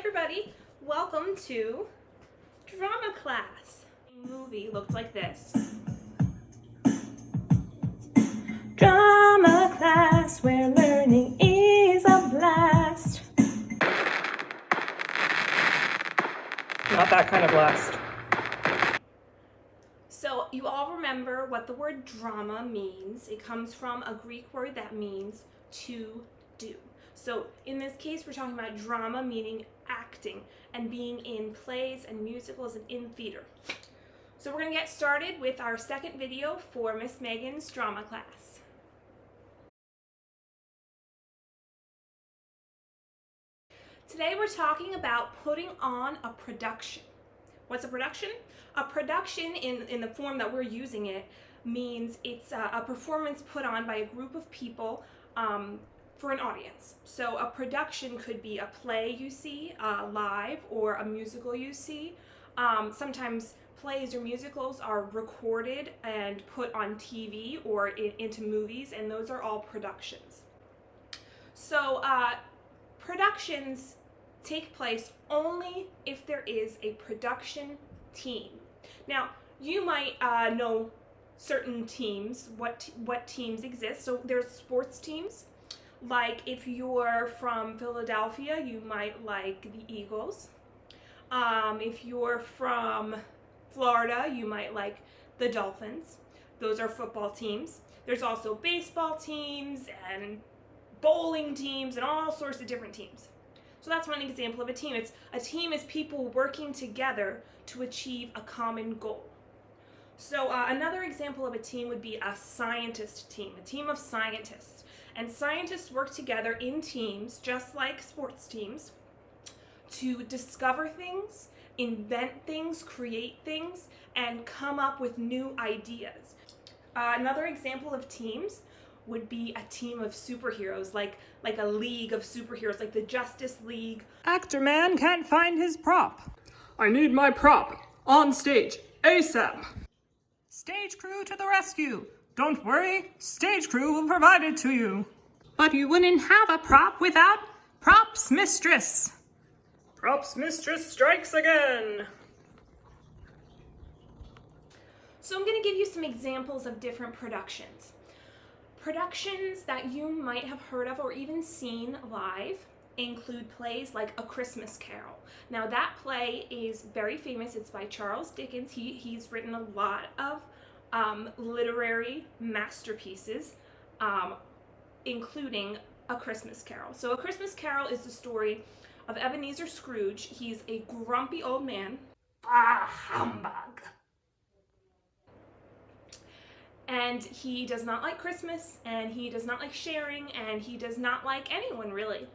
everybody, welcome to drama class. The movie looked like this. Drama class, where learning is a blast. Not that kind of blast. So you all remember what the word drama means. It comes from a Greek word that means to do. So in this case, we're talking about drama, meaning acting and being in plays and musicals and in theater. So we're going to get started with our second video for Miss Megan's drama class. Today we're talking about putting on a production. What's a production? A production in the form that we're using it means it's a performance put on by a group of people for an audience. So a production could be a play you see live or a musical you see. Sometimes plays or musicals are recorded and put on TV or into movies, and those are all productions. So productions take place only if there is a production team. Now, you might know certain teams, what teams exist. So there's sports teams. Like if you're from Philadelphia, you might like the Eagles. If you're from Florida, you might like the Dolphins. Those are football teams. There's also baseball teams and bowling teams and all sorts of different teams. So that's one example of a team. A team is people working together to achieve a common goal. So another example of a team would be a scientist team, a team of scientists. And scientists work together in teams, just like sports teams, to discover things, invent things, create things, and come up with new ideas. Another example of teams would be a team of superheroes, like a league of superheroes, like the Justice League. Actor man can't find his prop. I need my prop. On stage, ASAP. Stage crew to the rescue. Don't worry, stage crew will provide it to you. But you wouldn't have a prop without props mistress. Props mistress strikes again. So I'm going to give you some examples of different productions. Productions that you might have heard of or even seen live include plays like A Christmas Carol. Now that play is very famous. It's by Charles Dickens. He's written a lot of literary masterpieces, including A Christmas Carol. So A Christmas Carol is the story of Ebenezer Scrooge. He's a grumpy old man. Ah, humbug. And he does not like Christmas, and he does not like sharing, and he does not like anyone, really.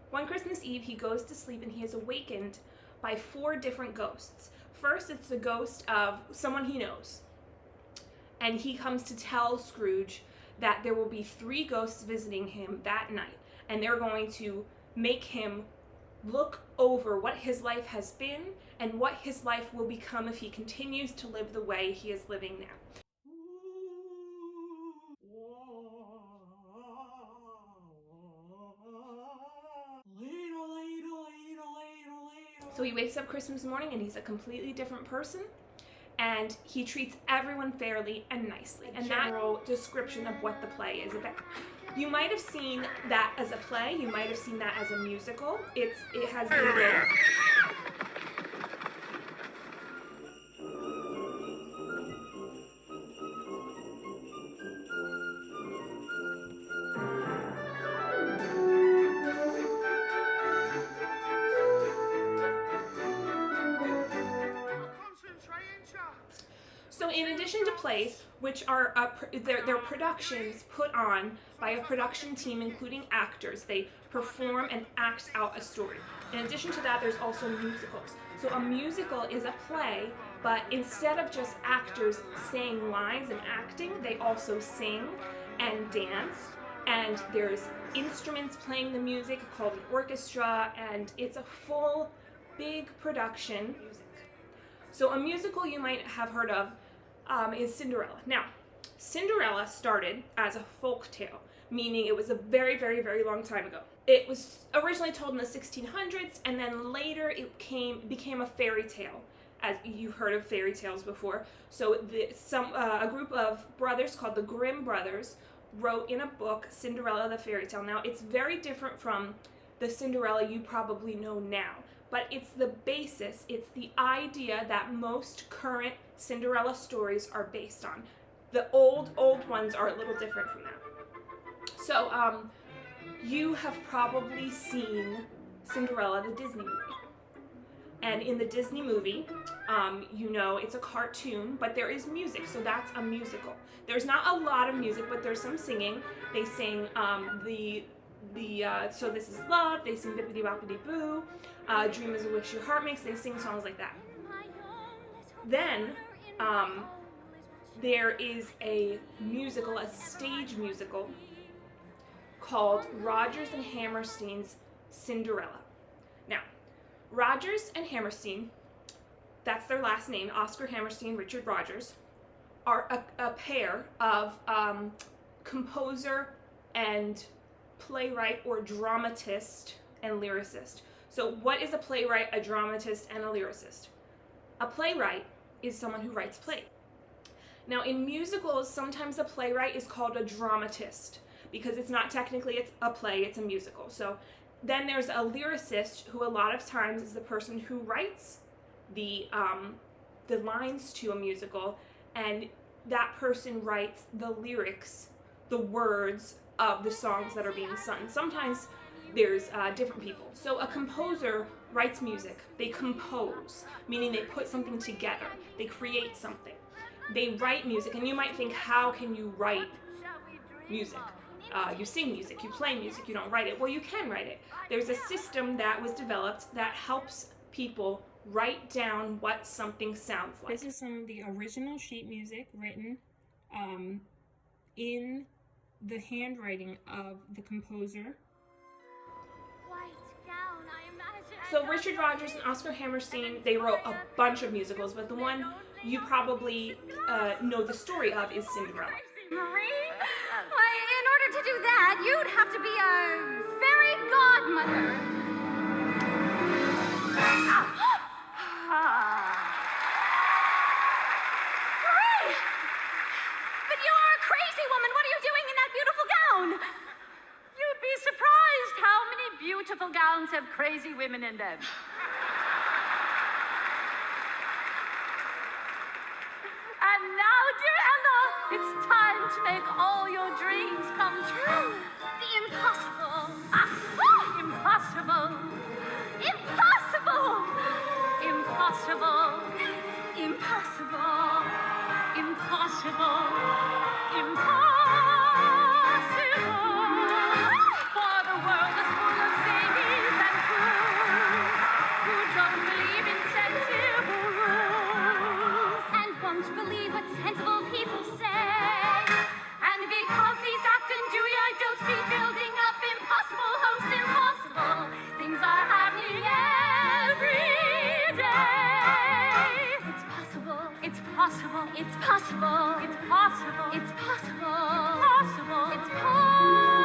One Christmas Eve, he goes to sleep and he is awakened by 4 different ghosts. First, it's the ghost of someone he knows. And he comes to tell Scrooge that there will be 3 ghosts visiting him that night. And they're going to make him look over what his life has been and what his life will become if he continues to live the way he is living now. So he wakes up Christmas morning and he's a completely different person, and he treats everyone fairly and nicely. And that general description of what the play is about. You might have seen that as a play, you might have seen that as a musical. It has been built. So in addition to plays, which are they're productions put on by a production team including actors, they perform and act out a story. In addition to that, there's also musicals. So a musical is a play, but instead of just actors saying lines and acting, they also sing and dance, and there's instruments playing the music called an orchestra, and it's a full, big production. So a musical you might have heard of is Cinderella. Now, Cinderella started as a folk tale, meaning it was a very, very, very long time ago. It was originally told in the 1600s, and then later it became a fairy tale, as you've heard of fairy tales before. So a group of brothers called the Grimm brothers wrote in a book Cinderella the fairy tale. Now, it's very different from the Cinderella you probably know now, but it's the basis, it's the idea that most current Cinderella stories are based on. The old ones are a little different from that. So, you have probably seen Cinderella, the Disney movie. And in the Disney movie, you know, it's a cartoon, but there is music, so that's a musical. There's not a lot of music, but there's some singing. They sing So This Is Love, they sing Bippity Boppity Boo, Dream Is a Wish Your Heart Makes, they sing songs like that. Then, there is a musical, a stage musical, called Rodgers and Hammerstein's Cinderella. Now, Rodgers and Hammerstein, that's their last name, Oscar Hammerstein, Richard Rodgers, are a pair of composer and playwright, or dramatist and lyricist. So what is a playwright, a dramatist, and a lyricist? A playwright is someone who writes plays. Now, in musicals, sometimes a playwright is called a dramatist, because it's not technically a play, it's a musical. So then there's a lyricist, who a lot of times is the person who writes the lines to a musical, and that person writes the lyrics, the words of the songs that are being sung. Sometimes there's different people. So a composer writes music. They compose, meaning they put something together. They create something. They write music, and you might think, how can you write music? You sing music, you play music, you don't write it. Well, you can write it. There's a system that was developed that helps people write down what something sounds like. This is some of the original sheet music written in the handwriting of the composer. So Richard Rodgers and Oscar Hammerstein, they wrote a bunch of musicals, but the one you probably know the story of is Cinderella. Marie? Why, in order to do that, you'd have to be a fairy godmother. Marie! But you are a crazy woman. What are you doing in that beautiful gown? You'd be surprised how many beautiful gowns have crazy women in them. And now, dear Ella, it's time to make all your dreams come true. The impossible. Impossible. Impossible. Impossible. Impossible. Impossible. Impossible. For the world is full of zanies and fools who don't believe in sensible rules And won't believe what sensible people say. and because he's acting dewy, I don't be building up impossible hopes. Impossible things are happening every day. It's possible. It's possible. It's possible. It's possible. It's possible. possible. It's possible.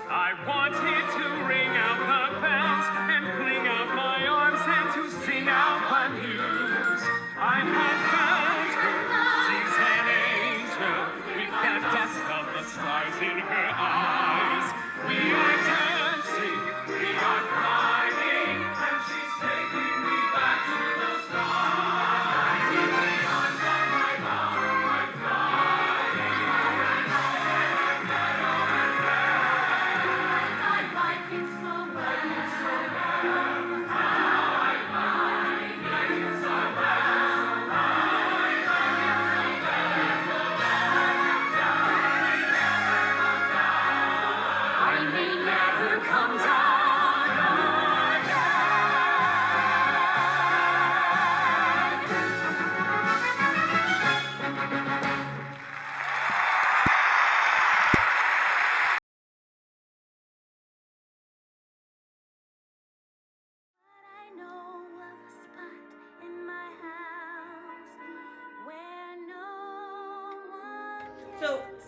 I wanted to ring out the bells and fling out my arms and to sing out the news. I have found her, she's an angel, with the dust of the stars in her eyes. We are dancing, we are flying, and she's taking me back to the stars. Taking me on down my mountain, I'm flying.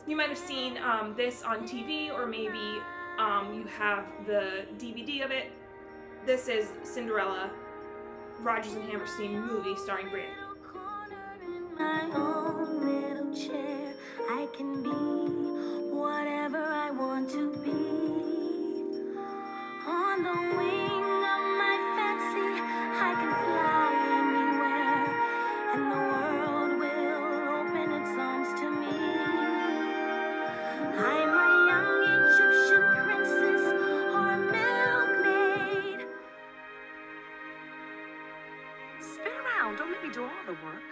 You might have seen this on TV, or maybe you have the DVD of it. This is Cinderella, Rodgers and Hammerstein movie starring Brandy. My own little chair, I can be whatever I want to be. On the wing of my fancy, I can fly anywhere, and the world will open its arms to me. I'm a young Egyptian princess or a milkmaid. Spin around, don't let me do all the work.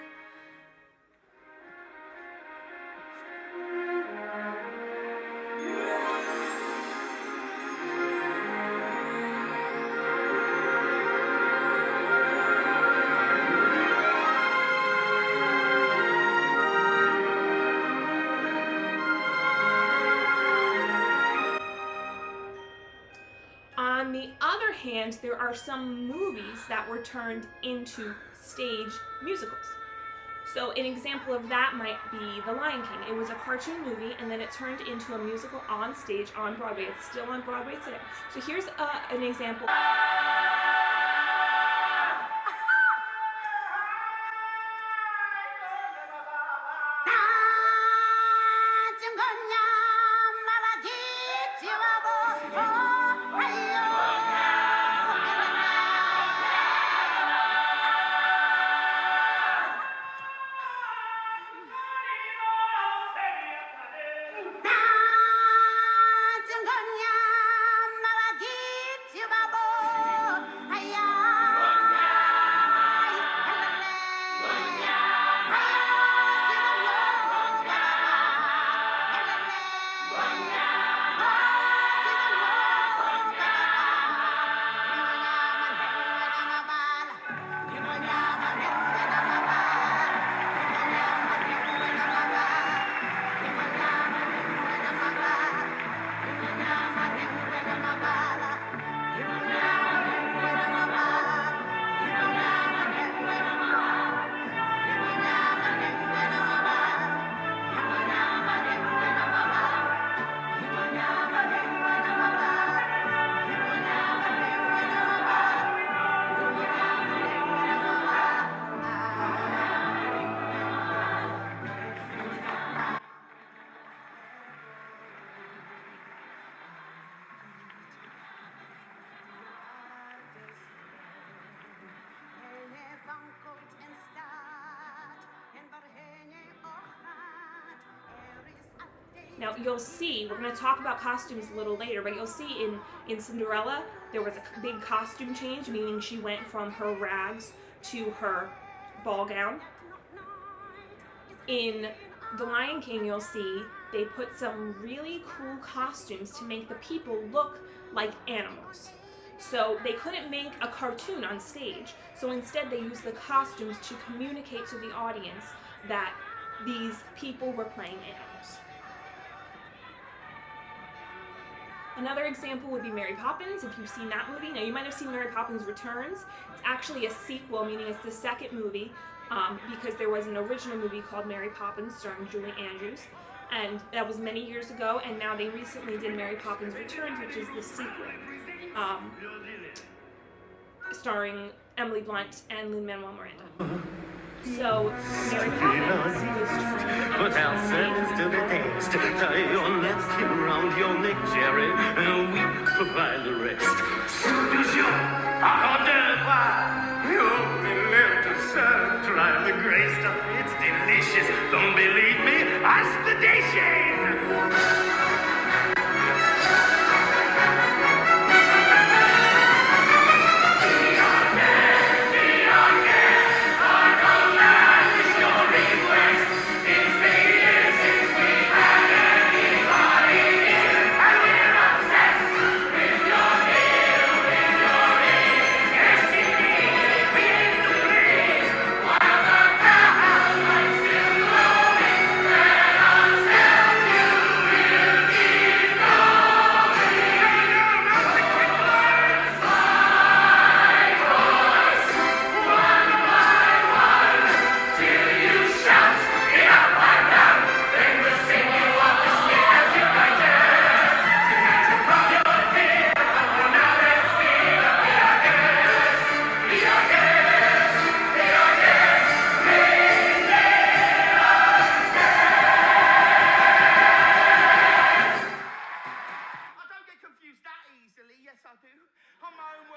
On the other hand, there are some movies that were turned into stage musicals. So an example of that might be The Lion King. It was a cartoon movie, and then it turned into a musical on stage on Broadway. It's still on Broadway today. So here's an example. Now you'll see, we're going to talk about costumes a little later, but you'll see in Cinderella, there was a big costume change, meaning she went from her rags to her ball gown. In The Lion King, you'll see they put some really cool costumes to make the people look like animals. So they couldn't make a cartoon on stage, so instead they used the costumes to communicate to the audience that these people were playing animals. Another example would be Mary Poppins, if you've seen that movie. Now you might have seen Mary Poppins Returns. It's actually a sequel, meaning it's the second movie, because there was an original movie called Mary Poppins starring Julie Andrews, and that was many years ago, and now they recently did Mary Poppins Returns, which is the sequel, starring Emily Blunt and Lin-Manuel Miranda. So, Mary Poppins was trying Put out service to the taste. Tie your left hip around your neck, Jerry, and we provide the rest. Sufficient. You only live to serve. Try the gray stuff, it's delicious. Don't believe me? Ask the dishes.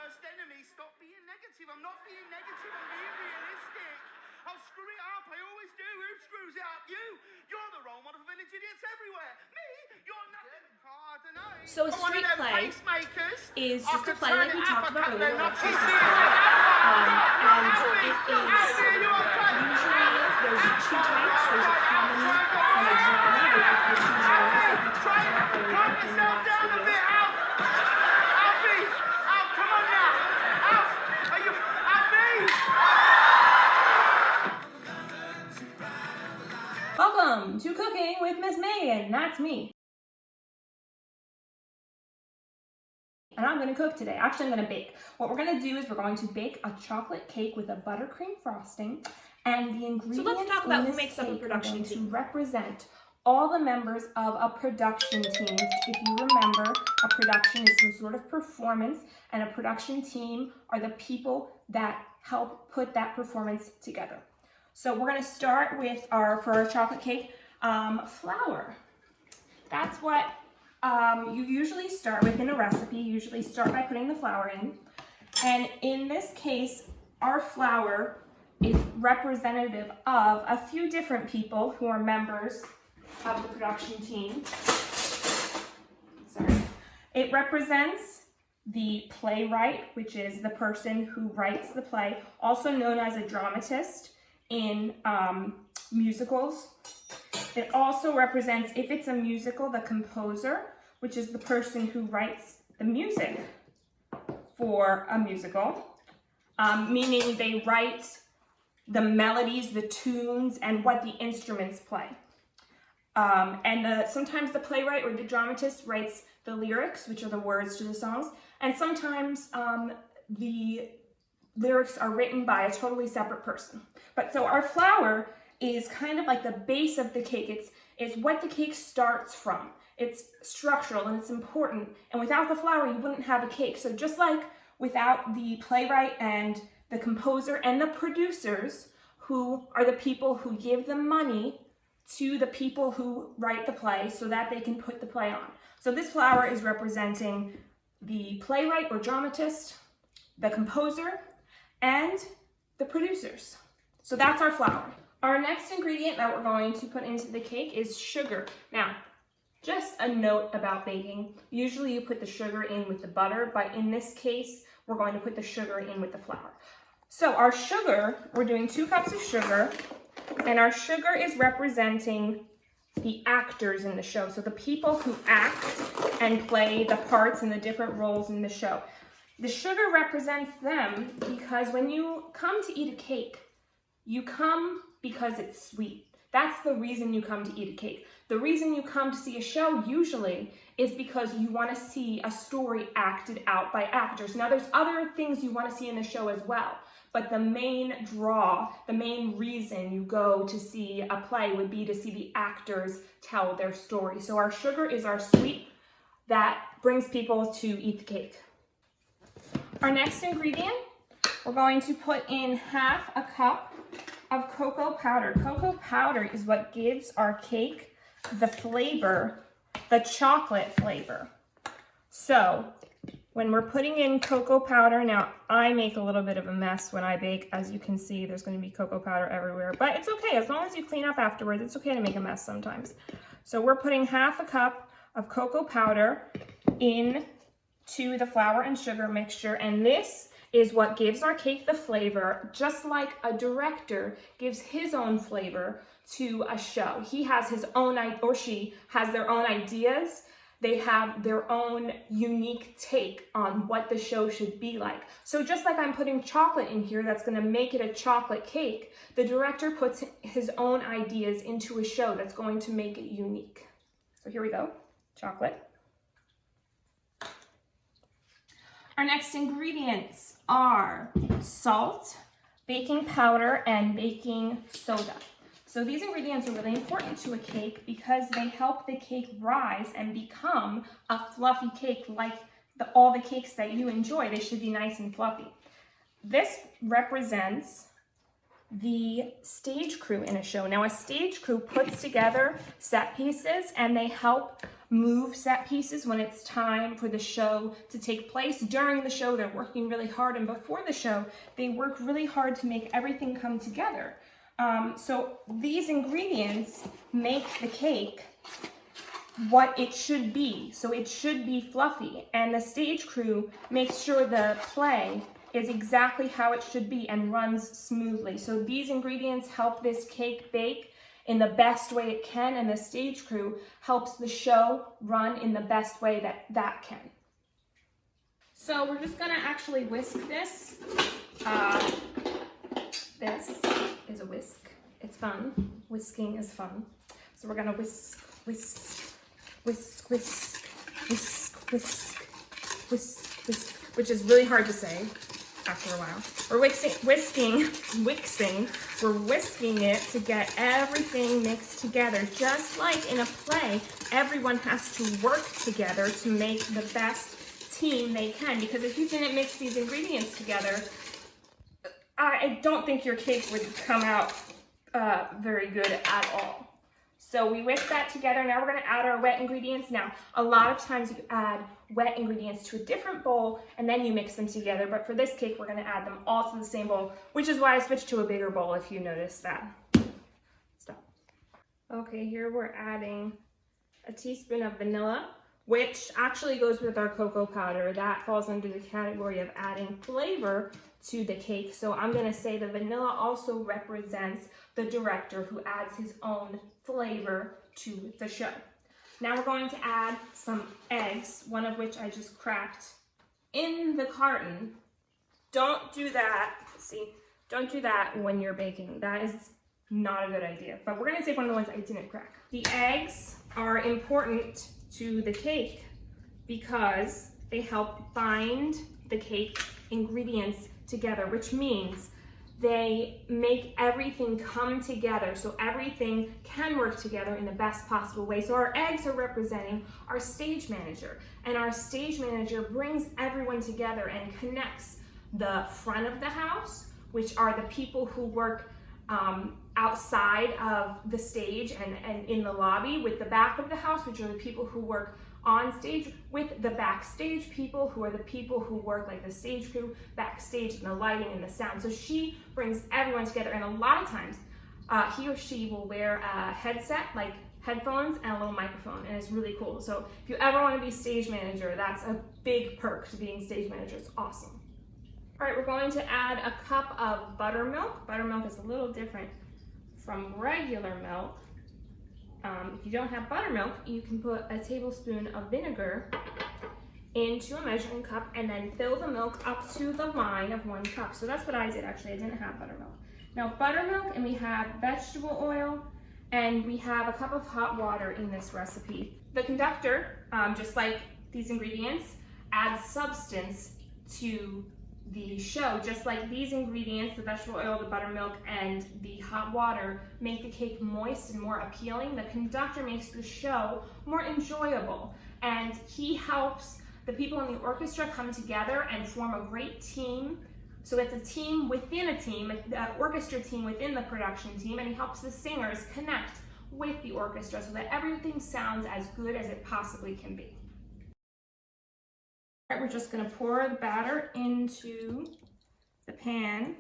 worst enemy. Stop being negative. I'm not being negative. I'm being realistic. I'll screw it up. I always do. Who screws it up? You. You're the role model for village idiots everywhere. Me? You're nothing. Oh, I don't know. So a street play is just a play like we talked about earlier, like Christmas play. And it is usually, there's two types. There's a comedy and a drama. Those are the two genres that we talked about earlier in the last video. Alfie! Alf, come on now! Alf! Are you... Alfie! Welcome to Cooking with Miss Mae, and that's me. And I'm going to cook today. Actually, I'm going to bake. What we're going to do is we're going to bake a chocolate cake with a buttercream frosting, and the ingredients So let's talk about in who this makes up a cake are production going team. to represent all the members of a production team. If you remember, a production is some sort of performance, and a production team are the people that help put that performance together. So we're going to start with for our chocolate cake, flour. That's what you usually start with in a recipe. You usually start by putting the flour in. And in this case, our flour is representative of a few different people who are members of the production team. Sorry. It represents the playwright, which is the person who writes the play, also known as a dramatist in musicals. It also represents, if it's a musical, the composer, which is the person who writes the music for a musical, meaning they write the melodies, the tunes, and what the instruments play. Sometimes the playwright or the dramatist writes the lyrics, which are the words to the songs, and sometimes the lyrics are written by a totally separate person. But so our flour is kind of like the base of the cake. It's what the cake starts from. It's structural and it's important. And without the flour, you wouldn't have a cake. So just like without the playwright and the composer and the producers, who are the people who give the money to the people who write the play so that they can put the play on. So this flour is representing the playwright or dramatist, the composer, and the producers. So that's our flour. Our next ingredient that we're going to put into the cake is sugar. Now, just a note about baking. Usually you put the sugar in with the butter, but in this case, we're going to put the sugar in with the flour. So our sugar, we're doing 2 cups of sugar, and our sugar is representing the actors in the show. So the people who act and play the parts and the different roles in the show. The sugar represents them because when you come to eat a cake, you come because it's sweet. That's the reason you come to eat a cake. The reason you come to see a show usually is because you want to see a story acted out by actors. Now there's other things you want to see in the show as well, but the main draw, the main reason you go to see a play would be to see the actors tell their story. So our sugar is our sweet that brings people to eat the cake. Our next ingredient, we're going to put in 1/2 cup of cocoa powder. Cocoa powder is what gives our cake the flavor, the chocolate flavor. So when we're putting in cocoa powder, now I make a little bit of a mess when I bake. As you can see, there's going to be cocoa powder everywhere, but it's okay. As long as you clean up afterwards, it's okay to make a mess sometimes. So we're putting 1/2 cup of cocoa powder into the flour and sugar mixture, and this is what gives our cake the flavor, just like a director gives his own flavor to a show. He has his own, or she has their own ideas. They have their own unique take on what the show should be like. So just like I'm putting chocolate in here that's gonna make it a chocolate cake, the director puts his own ideas into a show that's going to make it unique. So here we go, chocolate. Our next ingredients are salt, baking powder, and baking soda. So these ingredients are really important to a cake because they help the cake rise and become a fluffy cake like all the cakes that you enjoy. They should be nice and fluffy. This represents the stage crew in a show. Now a stage crew puts together set pieces and they help move set pieces when it's time for the show to take place. During the show, they're working really hard, and before the show, they work really hard to make everything come together. So these ingredients make the cake what it should be. So it should be fluffy, and the stage crew makes sure the play is exactly how it should be and runs smoothly. So these ingredients help this cake bake in the best way it can, and the stage crew helps the show run in the best way that can. So we're just gonna actually whisk this. This is a whisk. It's fun. Whisking is fun. So we're gonna whisk, whisk, whisk, whisk, whisk, whisk, whisk, whisk, which is really hard to say after a while. We're whisking it to get everything mixed together. Just like in a play, everyone has to work together to make the best team they can, because if you didn't mix these ingredients together, I don't think your cake would come out very good at all. So we whisk that together. Now we're gonna add our wet ingredients. Now, a lot of times you add wet ingredients to a different bowl and then you mix them together, but for this cake, we're gonna add them all to the same bowl, which is why I switched to a bigger bowl, if you noticed that. Stop. Okay, here we're adding a teaspoon of vanilla, which actually goes with our cocoa powder. That falls under the category of adding flavor to the cake. So I'm gonna say the vanilla also represents the director who adds his own flavor to the show. Now we're going to add some eggs, one of which I just cracked in the carton. Don't do that, see, don't do that when you're baking. That is not a good idea, but we're gonna take one of the ones I didn't crack. The eggs are important to the cake because they help bind the cake ingredients together, which means they make everything come together so everything can work together in the best possible way. So our eggs are representing our stage manager, and our stage manager brings everyone together and connects the front of the house, which are the people who work outside of the stage and in the lobby, with the back of the house, which are the people who work on stage, with the backstage people, who are the people who work like the stage crew backstage and the lighting and the sound. So she brings everyone together, and a lot of times he or she will wear a headset, like headphones and a little microphone, and it's really cool. So if you ever want to be stage manager, that's a big perk to being stage manager. It's awesome. All right, we're going to add a cup of buttermilk. Buttermilk is a little different from regular milk. If you don't have buttermilk, you can put a tablespoon of vinegar into a measuring cup and then fill the milk up to the line of 1 cup. So that's what I did, actually. I didn't have buttermilk. Now buttermilk, and we have vegetable oil, and we have a cup of hot water in this recipe. The conductor, just like these ingredients, adds substance to the show, just like these ingredients, the vegetable oil, the buttermilk, and the hot water, make the cake moist and more appealing. The conductor makes the show more enjoyable, and he helps the people in the orchestra come together and form a great team. So it's a team within a team, an orchestra team within the production team, and he helps the singers connect with the orchestra so that everything sounds as good as it possibly can be. All right, we're just gonna pour the batter into the pan.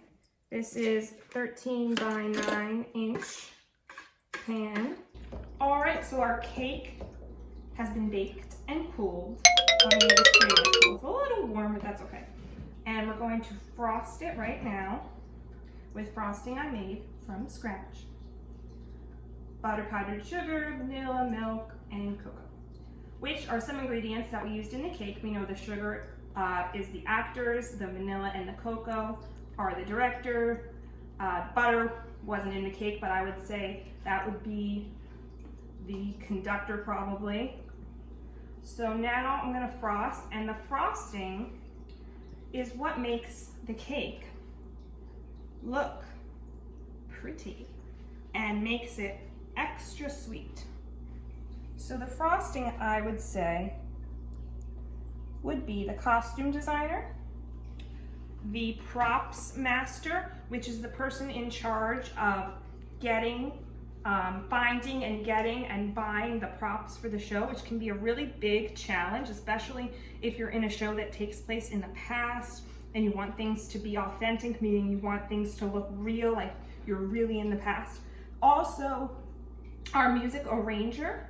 This is 13 by 9 inch pan. All right, so our cake has been baked and cooled. It's a little warm, but that's okay. And we're going to frost it right now with frosting I made from scratch. Butter, powdered sugar, vanilla, milk, and cocoa, which are some ingredients that we used in the cake. We know the sugar is the actors, the vanilla and the cocoa are the director. Butter wasn't in the cake, but I would say that would be the conductor probably. So now I'm gonna frost, and the frosting is what makes the cake look pretty and makes it extra sweet. So the frosting, I would say, would be the costume designer, the props master, which is the person in charge of getting finding and getting and buying the props for the show, which can be a really big challenge, especially if you're in a show that takes place in the past and you want things to be authentic, meaning you want things to look real, like you're really in the past. Also, our music arranger,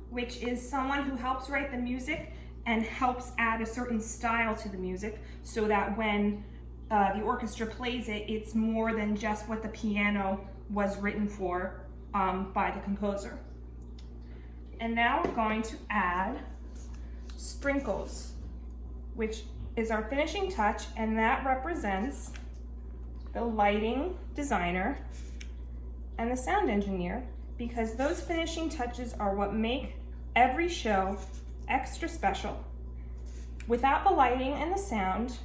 which is someone who helps write the music and helps add a certain style to the music so that when the orchestra plays it, it's more than just what the piano was written for by the composer. And now we're going to add sprinkles, which is our finishing touch, and that represents the lighting designer and the sound engineer, because those finishing touches are what make every show extra special. Without the lighting and the sound,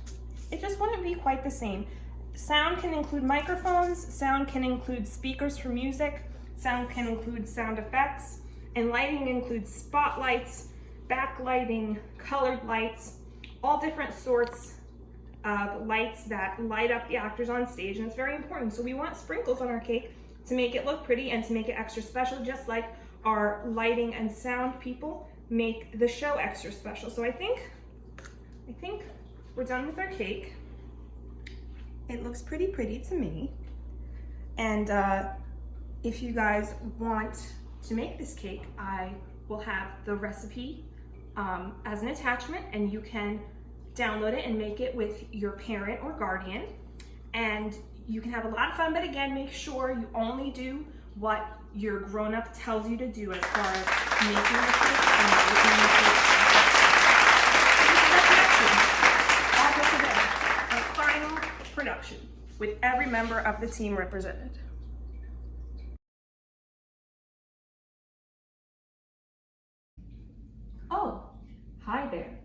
it just wouldn't be quite the same. Sound can include microphones, sound can include speakers for music, sound can include sound effects, and lighting includes spotlights, backlighting, colored lights, all different sorts of lights that light up the actors on stage, and it's very important. So we want sprinkles on our cake to make it look pretty and to make it extra special, just like our lighting and sound people make the show extra special. So I think we're done with our cake. It looks pretty to me. And if you guys want to make this cake, I will have the recipe as an attachment, and you can download it and make it with your parent or guardian. And you can have a lot of fun, but again, make sure you only do what your grown-up tells you to do as far as making the cake and making the cake. All for today, our final production with every member of the team represented. Oh, hi there.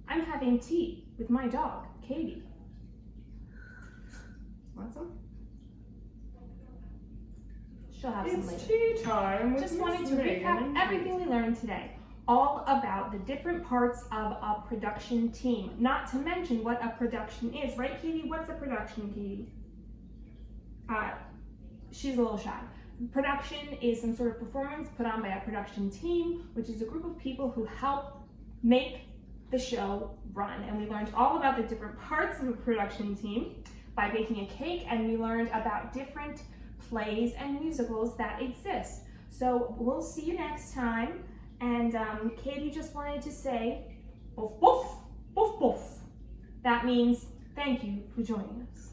I'm having tea with my dog, Katie. Want some? She'll have some later. It's tea time with Just Miss wanted to Mae recap and everything we learned today, all about the different parts of a production team. Not to mention what a production is, right, Katie? What's a production, Katie? She's a little shy. Production is some sort of performance put on by a production team, which is a group of people who help make the show run. And we learned all about the different parts of a production team by baking a cake, and we learned about different plays and musicals that exist. So we'll see you next time. And Katie just wanted to say, boof, boof, boof, boof. That means thank you for joining us.